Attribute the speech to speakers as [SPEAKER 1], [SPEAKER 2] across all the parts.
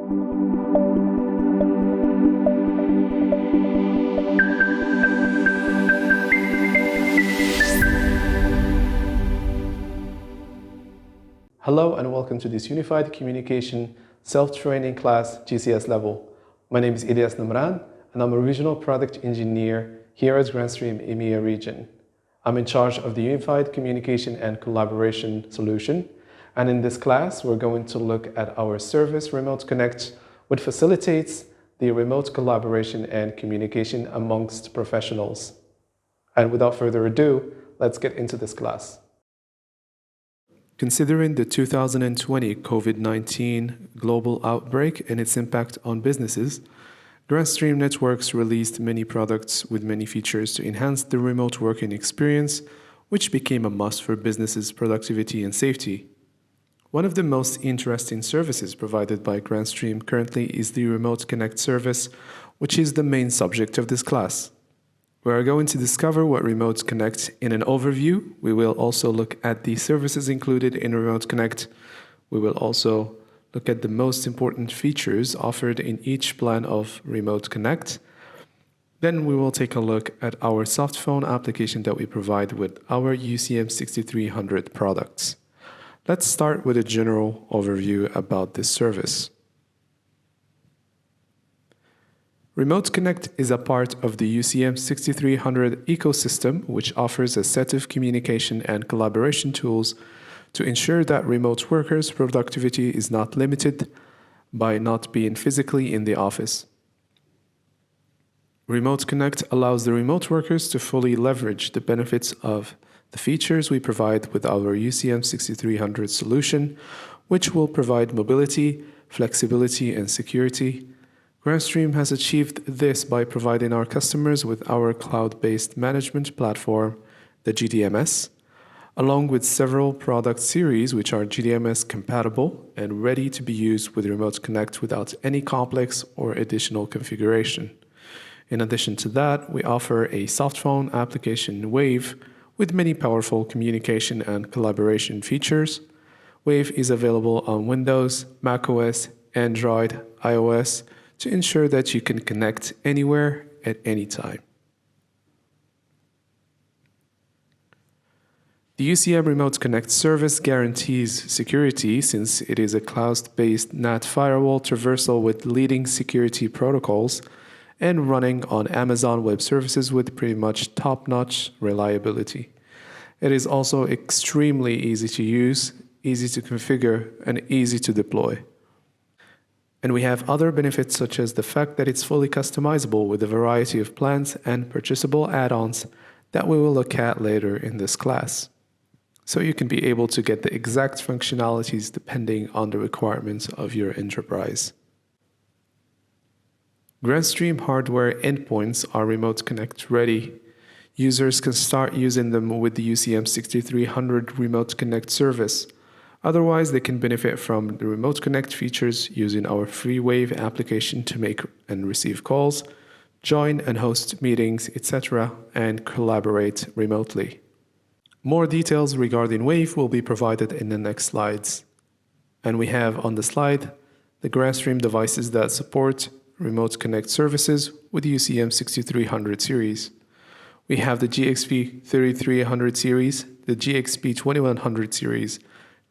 [SPEAKER 1] Hello and welcome to this Unified Communication Self-Training Class GCS level. My name is Ilyas Namran and I'm a Regional Product Engineer here at Grandstream EMEA region. I'm in charge of the Unified Communication and Collaboration solution, and in this class we're going to look at our service Remote Connect, which facilitates the remote collaboration and communication amongst professionals. And without further ado, let's get into this class. Considering the 2020 COVID-19 global outbreak and its impact on businesses, Grandstream Networks released many products with many features to enhance the remote working experience, which became a must for businesses' productivity and safety. One of the most interesting services provided by Grandstream currently is the Remote Connect service, which is the main subject of this class. We are going to discover what Remote Connect in an overview. We will also look at the services included in Remote Connect. We will also look at the most important features offered in each plan of Remote Connect. Then we will take a look at our soft phone application that we provide with our UCM6300 products. Let's start with a general overview about this service. Remote Connect is a part of the UCM6300 ecosystem, which offers a set of communication and collaboration tools to ensure that remote workers' productivity is not limited by not being physically in the office. Remote Connect allows the remote workers to fully leverage the benefits of the features we provide with our UCM6300 solution, which will provide mobility, flexibility, and security. Grandstream has achieved this by providing our customers with our cloud-based management platform, the GDMS, along with several product series which are GDMS compatible and ready to be used with Remote Connect without any complex or additional configuration. In addition to that, we offer a soft phone application, Wave, with many powerful communication and collaboration features. Wave is available on Windows, macOS, Android, iOS, to ensure that you can connect anywhere at any time. The UCM Remote Connect service guarantees security since it is a cloud-based NAT firewall traversal with leading security protocols and running on Amazon Web Services with pretty much top-notch reliability. It is also extremely easy to use, easy to configure, and easy to deploy. And we have other benefits such as the fact that it's fully customizable with a variety of plans and purchasable add-ons that we will look at later in this class. So you can be able to get the exact functionalities depending on the requirements of your enterprise. Grandstream hardware endpoints are Remote Connect ready. Users can start using them with the UCM6300 Remote Connect service. Otherwise, they can benefit from the Remote Connect features using our free Wave application to make and receive calls, join and host meetings, etc., and collaborate remotely. More details regarding Wave will be provided in the next slides. And we have on the slide the Grandstream devices that support Remote Connect services with the UCM6300 series. We have the GXP3300 series, the GXP2100 series,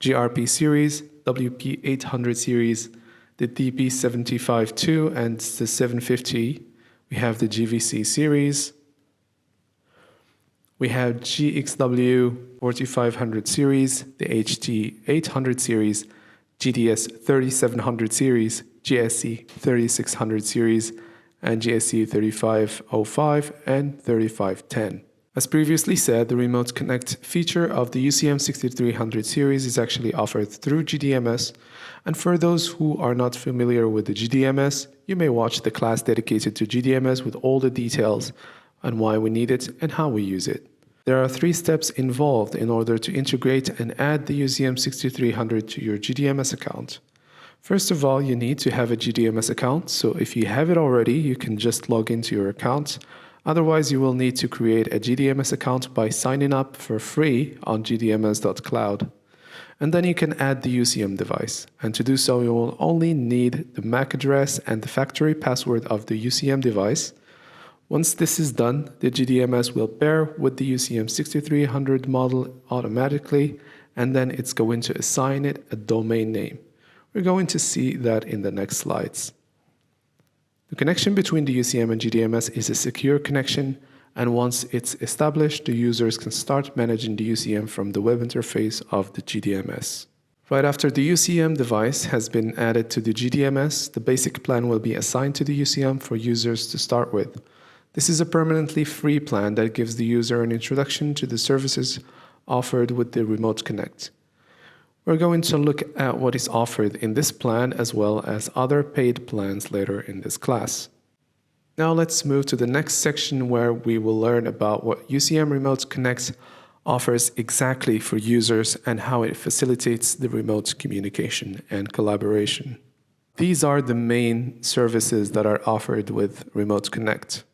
[SPEAKER 1] GRP series, WP800 series, the DP752 and the 750. We have the GVC series. We have GXW4500 series, the HT800 series, GDS3700 series, GSC3600 series, and GSC3505 and 3510. As previously said, the Remote Connect feature of the UCM6300 series is actually offered through GDMS, and for those who are not familiar with the GDMS, you may watch the class dedicated to GDMS with all the details on why we need it and how we use it. There are 3 steps involved in order to integrate and add the UCM6300 to your GDMS account. First of all, you need to have a GDMS account, so if you have it already, you can just log into your account. Otherwise, you will need to create a GDMS account by signing up for free on gdms.cloud. And then you can add the UCM device. And to do so, you will only need the MAC address and the factory password of the UCM device. Once this is done, the GDMS will pair with the UCM6300 model automatically, and then it's going to assign it a domain name. We're going to see that in the next slides. The connection between the UCM and GDMS is a secure connection, and once it's established, the users can start managing the UCM from the web interface of the GDMS. Right after the UCM device has been added to the GDMS, the basic plan will be assigned to the UCM for users to start with. This is a permanently free plan that gives the user an introduction to the services offered with the Remote Connect. We're going to look at what is offered in this plan as well as other paid plans later in this class. Now let's move to the next section where we will learn about what UCM Remote Connect offers exactly for users and how it facilitates the remote communication and collaboration. These are the main services that are offered with Remote Connect.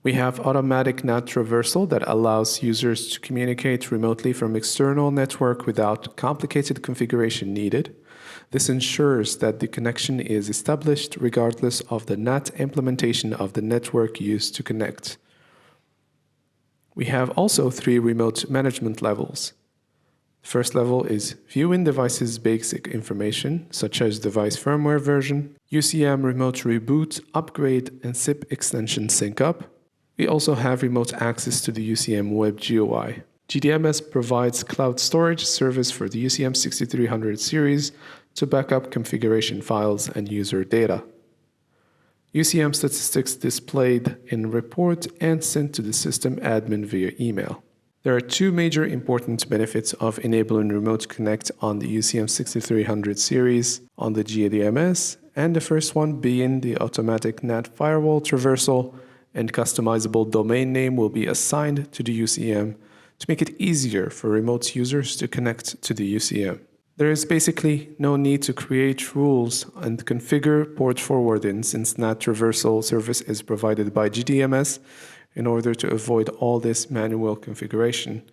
[SPEAKER 1] We have automatic NAT traversal that allows users to communicate remotely from external network without complicated configuration needed. This ensures that the connection is established regardless of the NAT implementation of the network used to connect. We have also 3 remote management levels. The first level is viewing device's basic information, such as device firmware version, UCM remote reboot, upgrade, and SIP extension sync up. We also have remote access to the UCM web GUI. GDMS provides cloud storage service for the UCM6300 series to back up configuration files and user data. UCM statistics displayed in report and sent to the system admin via email. There are 2 major important benefits of enabling Remote Connect on the UCM6300 series on the GDMS, and the first one being the automatic NAT firewall traversal and customizable domain name will be assigned to the UCM to make it easier for remote users to connect to the UCM. There is basically no need to create rules and configure port forwarding since NAT traversal service is provided by GDMS in order to avoid all this manual configuration.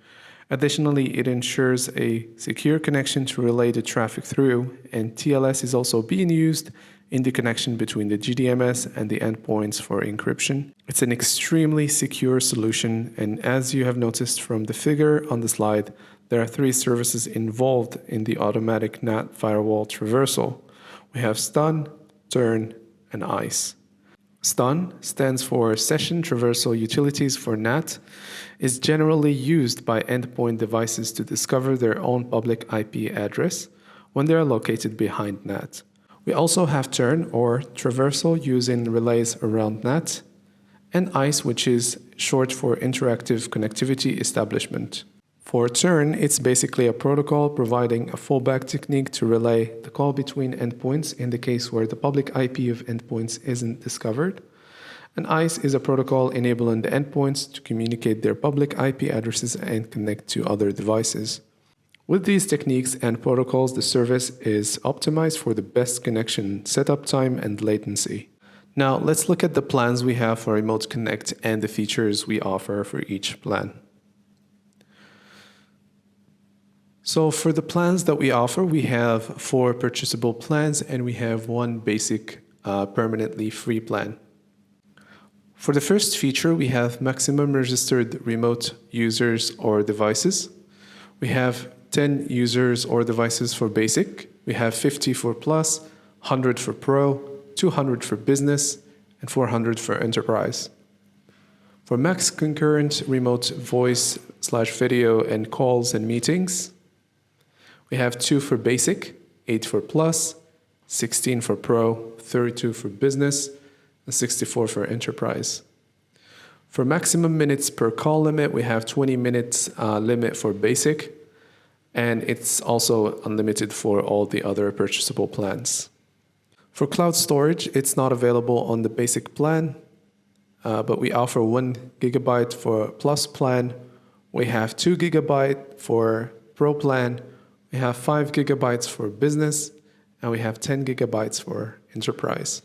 [SPEAKER 1] Additionally, it ensures a secure connection to relay the traffic through, and TLS is also being used in the connection between the GDMS and the endpoints for encryption. It's an extremely secure solution, and as you have noticed from the figure on the slide, there are 3 services involved in the automatic NAT firewall traversal. We have Stun, Turn, and ICE. Stun stands for Session Traversal Utilities for NAT, is generally used by endpoint devices to discover their own public IP address when they are located behind NAT. We also have Turn, or Traversal, using relays around NAT, and ICE, which is short for Interactive Connectivity Establishment. For Turn, it's basically a protocol providing a fallback technique to relay the call between endpoints in the case where the public IP of endpoints isn't discovered. And ICE is a protocol enabling the endpoints to communicate their public IP addresses and connect to other devices. With these techniques and protocols, the service is optimized for the best connection setup time and latency. Now, let's look at the plans we have for Remote Connect and the features we offer for each plan. So for the plans that we offer, we have 4 purchasable plans and we have 1 basic permanently free plan. For the first feature, we have maximum registered remote users or devices. We have 10 users or devices for basic. We have 50 for plus, 100 for pro, 200 for business, and 400 for enterprise. For max concurrent remote voice/video and calls and meetings, we have 2 for basic, 8 for plus, 16 for pro, 32 for business, and 64 for enterprise. For maximum minutes per call limit, we have 20 minutes limit for basic, and it's also unlimited for all the other purchasable plans. For cloud storage, it's not available on the basic plan, but we offer 1 gigabyte for plus plan. We have 2 gigabyte for pro plan. We have 5 gigabytes for business, and we have 10 gigabytes for enterprise.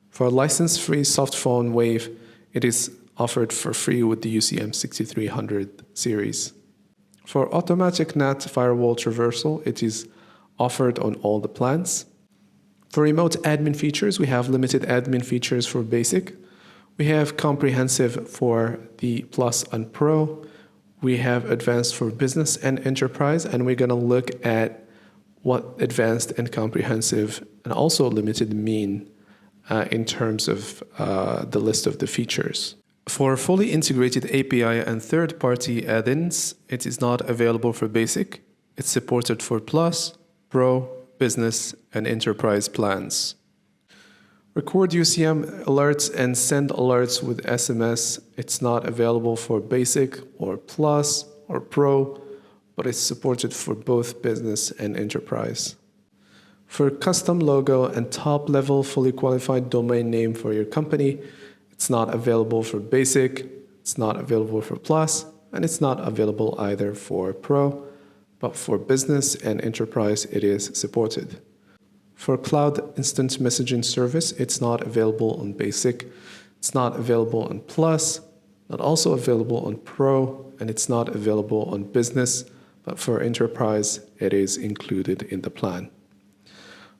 [SPEAKER 1] For a license-free soft phone wave, it is offered for free with the UCM6300 series. For automatic NAT firewall traversal, it is offered on all the plans. For remote admin features, we have limited admin features for basic. We have comprehensive for the Plus and Pro. We have advanced for business and enterprise, and we're going to look at what advanced and comprehensive and also limited mean in terms of the list of the features. For fully integrated API and third-party add-ins, it is not available for basic. It's supported for Plus, Pro, Business, and Enterprise plans. Record UCM alerts and send alerts with SMS. It's not available for Basic or Plus or Pro, but it's supported for both Business and Enterprise. For custom logo and top-level fully qualified domain name for your company, it's not available for Basic, it's not available for Plus, and it's not available either for Pro, but for Business and Enterprise it is supported. For Cloud Instant Messaging Service, it's not available on Basic, it's not available on Plus, not also available on Pro, and it's not available on Business, but for Enterprise, it is included in the plan.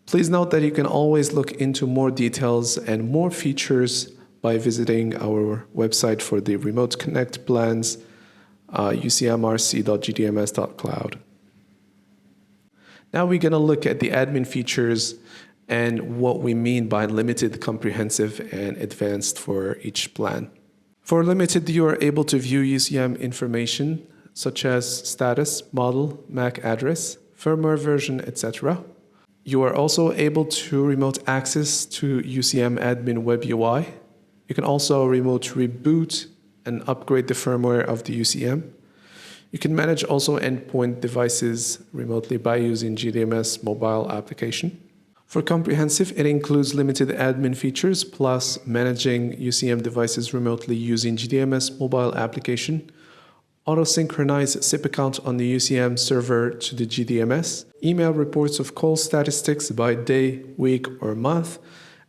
[SPEAKER 1] Please note that you can always look into more details and more features by visiting our website for the Remote Connect plans, ucmrc.gdms.cloud. Now we're going to look at the admin features and what we mean by limited, comprehensive, and advanced for each plan. For limited, you are able to view UCM information such as status, model, MAC address, firmware version, etc. You are also able to remote access to UCM admin web UI. You can also remote reboot and upgrade the firmware of the UCM. You can manage also endpoint devices remotely by using GDMS mobile application. For comprehensive, it includes limited admin features plus managing UCM devices remotely using GDMS mobile application, auto-synchronize SIP account on the UCM server to the GDMS, email reports of call statistics by day, week, or month,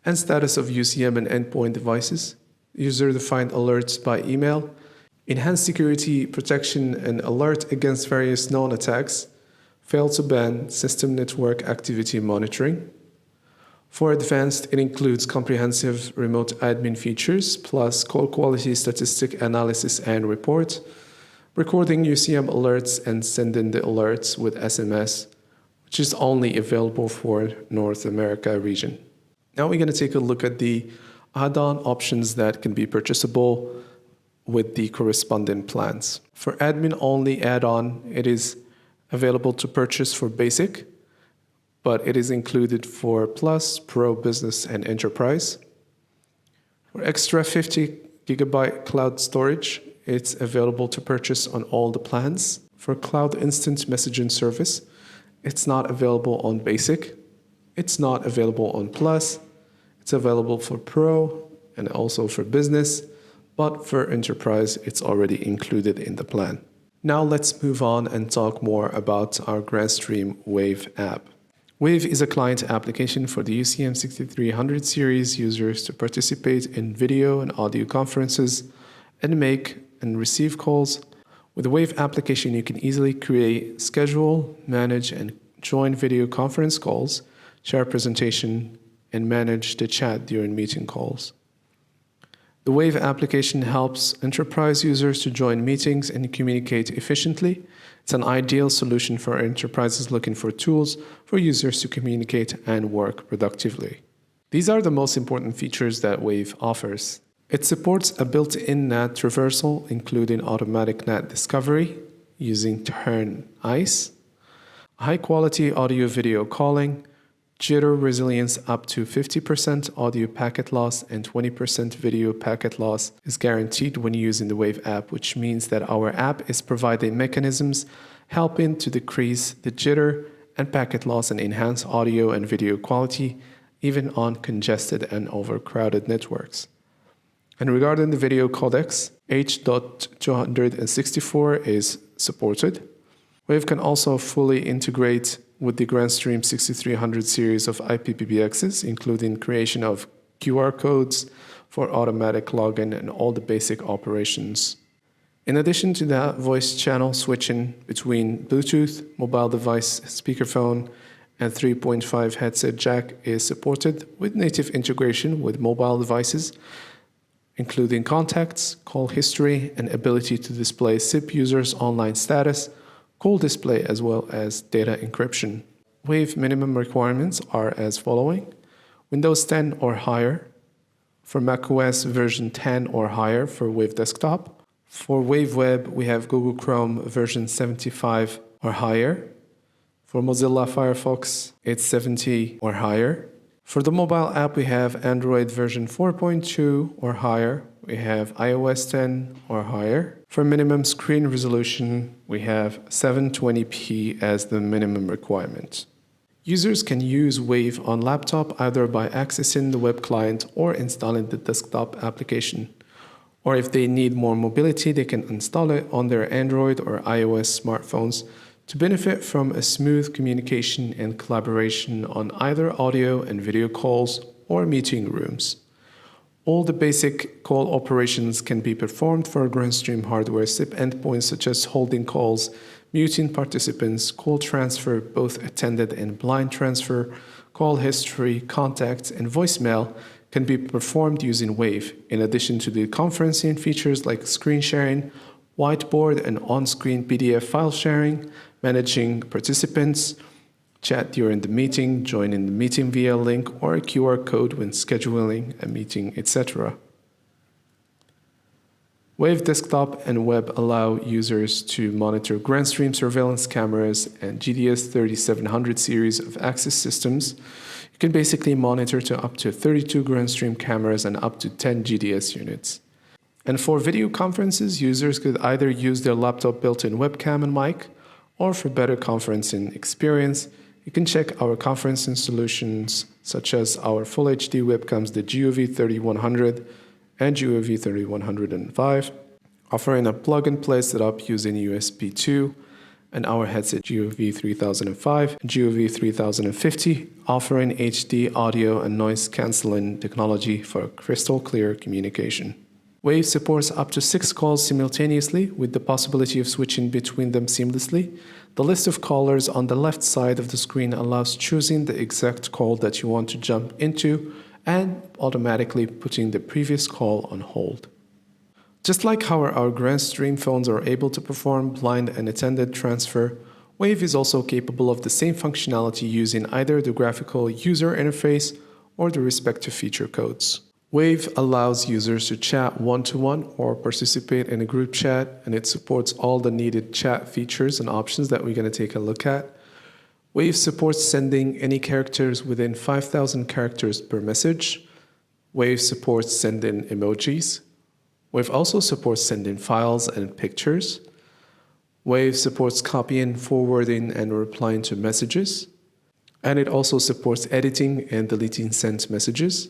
[SPEAKER 1] and status of UCM and endpoint devices, user-defined alerts by email, enhanced security protection and alert against various known attacks, fail to ban system network activity monitoring. For advanced, it includes comprehensive remote admin features plus call quality statistic analysis and report, recording UCM alerts and sending the alerts with SMS, which is only available for North America region. Now we're going to take a look at the add-on options that can be purchasable with the corresponding plans. For admin-only add-on, it is available to purchase for Basic, but it is included for Plus, Pro, Business, and Enterprise. For extra 50 gigabyte cloud storage, it's available to purchase on all the plans. For Cloud Instant Messaging Service, it's not available on Basic, it's not available on Plus, it's available for Pro and also for Business, but for Enterprise, it's already included in the plan. Now let's move on and talk more about our GrandStream Wave app. Wave is a client application for the UCM6300 series users to participate in video and audio conferences and make and receive calls. With the Wave application, you can easily create, schedule, manage, and join video conference calls, share presentation, and manage the chat during meeting calls. The Wave application helps enterprise users to join meetings and communicate efficiently. It's an ideal solution for enterprises looking for tools for users to communicate and work productively. These are the most important features that Wave offers. It supports a built-in NAT traversal, including automatic NAT discovery using Turn ICE, high-quality audio-video calling, jitter resilience up to 50% audio packet loss and 20% video packet loss is guaranteed when using the Wave app, which means that our app is providing mechanisms helping to decrease the jitter and packet loss and enhance audio and video quality even on congested and overcrowded networks. And regarding the video codecs, H.264 is supported. Wave can also fully integrate with the GrandStream6300 series of IPPBXs, including creation of QR codes for automatic login and all the basic operations. In addition to that, voice channel switching between Bluetooth, mobile device, speakerphone, and 3.5 headset jack is supported with native integration with mobile devices, including contacts, call history, and ability to display SIP users' online status, call display, as well as data encryption. Wave minimum requirements are as following: Windows 10 or higher, for macOS version 10 or higher for Wave Desktop. For Wave Web, we have Google Chrome version 75 or higher. For Mozilla Firefox, it's 70 or higher. For the mobile app, we have Android version 4.2 or higher. We have iOS 10 or higher. For minimum screen resolution, we have 720p as the minimum requirement. Users can use Wave on laptop either by accessing the web client or installing the desktop application. Or if they need more mobility, they can install it on their Android or iOS smartphones to benefit from a smooth communication and collaboration on either audio and video calls or meeting rooms. All the basic call operations can be performed for GrandStream hardware SIP endpoints such as holding calls, muting participants, call transfer, both attended and blind transfer, call history, contacts, and voicemail can be performed using Wave, in addition to the conferencing features like screen sharing, whiteboard and on-screen PDF file sharing, managing participants, chat during the meeting, joining the meeting via link or a QR code when scheduling a meeting, etc. Wave Desktop and Web allow users to monitor GrandStream surveillance cameras and GDS 3700 series of access systems. You can basically monitor to up to 32 GrandStream cameras and up to 10 GDS units. And for video conferences, users could either use their laptop built-in webcam and mic, or for better conferencing experience, you can check our conferencing solutions such as our Full HD webcams, the GOV3100 and GOV3105, offering a plug-and-play setup using USB 2, and our headset GOV3005 and GOV3050, offering HD audio and noise cancelling technology for crystal clear communication. Wave supports up to 6 calls simultaneously with the possibility of switching between them seamlessly. The list of callers on the left side of the screen allows choosing the exact call that you want to jump into and automatically putting the previous call on hold. Just like how our GrandStream phones are able to perform blind and attended transfer, Wave is also capable of the same functionality using either the graphical user interface or the respective feature codes. Wave allows users to chat one-to-one or participate in a group chat, and it supports all the needed chat features and options that we're going to take a look at. Wave supports sending any characters within 5,000 characters per message. Wave supports sending emojis. Wave also supports sending files and pictures. Wave supports copying, forwarding, and replying to messages. And it also supports editing and deleting sent messages.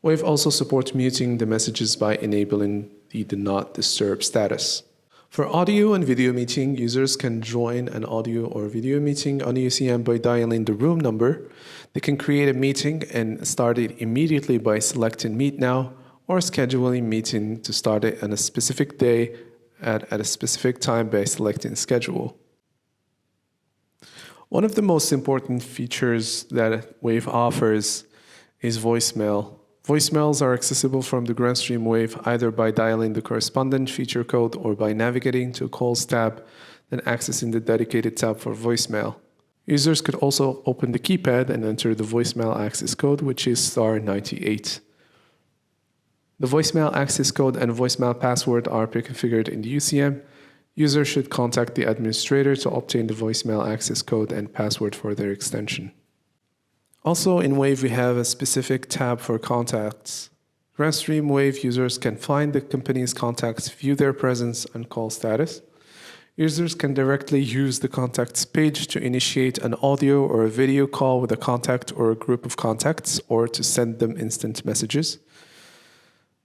[SPEAKER 1] Wave also supports muting the messages by enabling the Do Not Disturb status. For audio and video meeting, users can join an audio or video meeting on UCM by dialing the room number. They can create a meeting and start it immediately by selecting Meet Now, or scheduling meeting to start it on a specific day at a specific time by selecting Schedule. One of the most important features that Wave offers is voicemail. Voicemails are accessible from the GrandStream Wave either by dialing the correspondent feature code or by navigating to Calls tab, then accessing the dedicated tab for voicemail. Users could also open the keypad and enter the voicemail access code, which is *98. The voicemail access code and voicemail password are pre-configured in the UCM. Users should contact the administrator to obtain the voicemail access code and password for their extension. Also in Wave, we have a specific tab for contacts. GrandStream Wave users can find the company's contacts, view their presence, and call status. Users can directly use the contacts page to initiate an audio or a video call with a contact or a group of contacts, or to send them instant messages.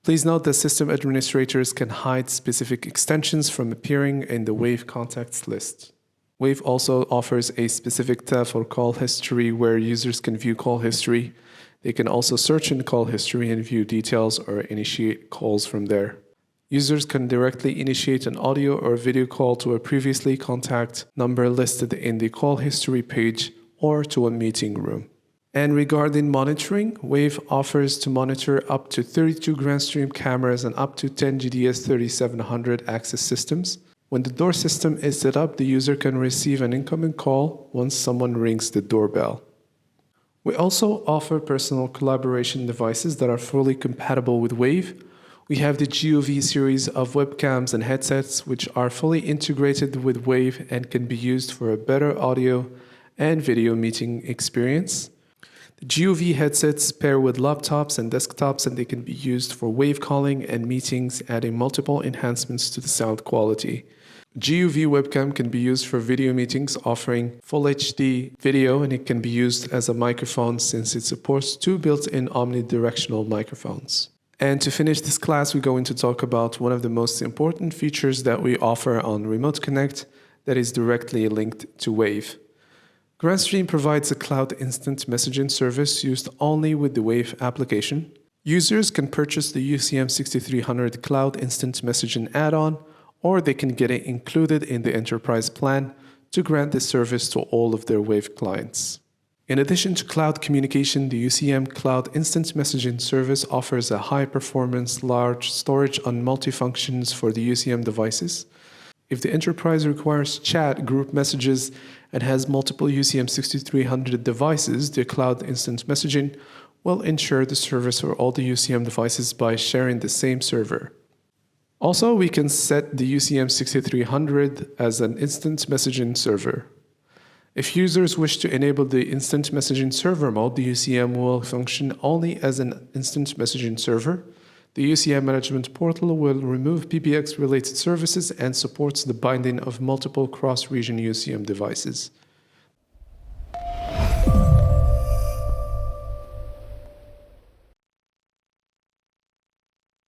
[SPEAKER 1] Please note that system administrators can hide specific extensions from appearing in the Wave contacts list. Wave also offers a specific tab for call history where users can view call history. They can also search in call history and view details or initiate calls from there. Users can directly initiate an audio or video call to a previously contact number listed in the call history page or to a meeting room. And regarding monitoring, Wave offers to monitor up to 32 Grandstream cameras and up to 10 GDS3700 access systems. When the door system is set up, the user can receive an incoming call once someone rings the doorbell. We also offer personal collaboration devices that are fully compatible with Wave. We have the GOV series of webcams and headsets, which are fully integrated with Wave and can be used for a better audio and video meeting experience. The GOV headsets pair with laptops and desktops, and they can be used for wave calling and meetings, adding multiple enhancements to the sound quality. GOV webcam can be used for video meetings, offering full HD video, and it can be used as a microphone since it supports 2 built-in omnidirectional microphones. And to finish this class, we're going to talk about one of the most important features that we offer on Remote Connect that is directly linked to Wave. Grandstream provides a cloud instant messaging service used only with the Wave application. Users can purchase the UCM6300 Cloud Instant Messaging add-on, or they can get it included in the enterprise plan to grant this service to all of their Wave clients. In addition to cloud communication, the UCM Cloud Instant Messaging service offers a high-performance, large storage and multi-functions for the UCM devices. If the enterprise requires chat, group messages, and has multiple UCM6300 devices, the Cloud Instant Messaging will ensure the service for all the UCM devices by sharing the same server. Also, we can set the UCM6300 as an instant messaging server. If users wish to enable the instant messaging server mode, the UCM will function only as an instant messaging server. The UCM management portal will remove PBX-related services and supports the binding of multiple cross-region UCM devices.